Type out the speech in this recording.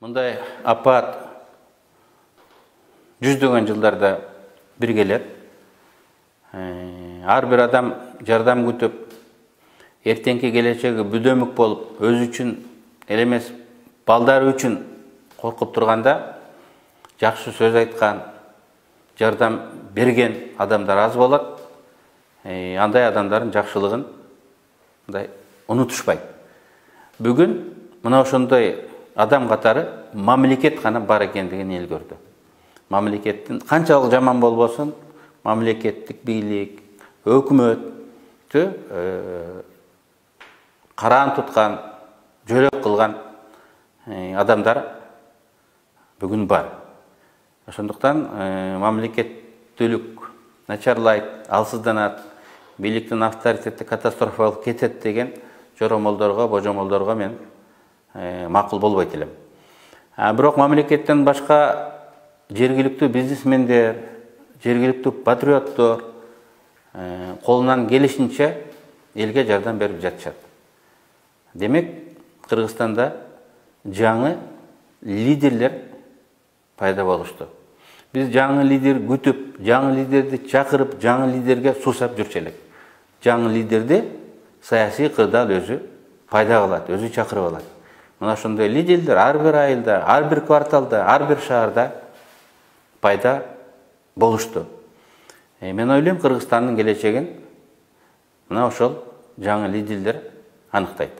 Мындай апат жүздөгөн жылдарда биргелеп, ар бир адам жардам күтүп, эртеңки келечеги бүдөмүк болуп, өзү үчүн эле эмес, балдары үчүн коркуп турганда, жакшы сөз айткан, жардам берген адамдар аз болот. Андай адамдардын жакшылыгын унутушпайт. Бүгүн мына ошондой адам катары мамлекет гана бар экендигин эл көрдү. Мамлекеттин канчалык жаман болбосун, мамлекеттик бийлик, өкмөттү караан туткан, жөрөк кылган адамдар бүгүн бар. Ошондуктан мамлекеттүүлүк начарлайт, алсызданат, бийликтин авторитети катастрофалык кетет деген жоромолдорго, божомолдорго мен макул болбойт элем. Бирок мамлекеттен башка жергиликтүү бизнесмендер, жергиликтүү патриоттор колунан келишинче элге жардам берип жатышат. Демек, Кыргызстанда жаңы лидерлер пайда болушту. Биз жаңы лидер күтүп, жаңы лидерди чакырып, жаңы лидерге суусап жүрчү элек. Жаңы лидерди саясий кырдаал өзү пайда кылат, өзү чакырып алат. Мына ошондой лидерлер ар бир айылда, ар бир кварталда, ар бир шаарда пайда болушту. Мен ойлойм, Кыргызстандын келечегин мына ошол жаңы лидерлер аныктайт.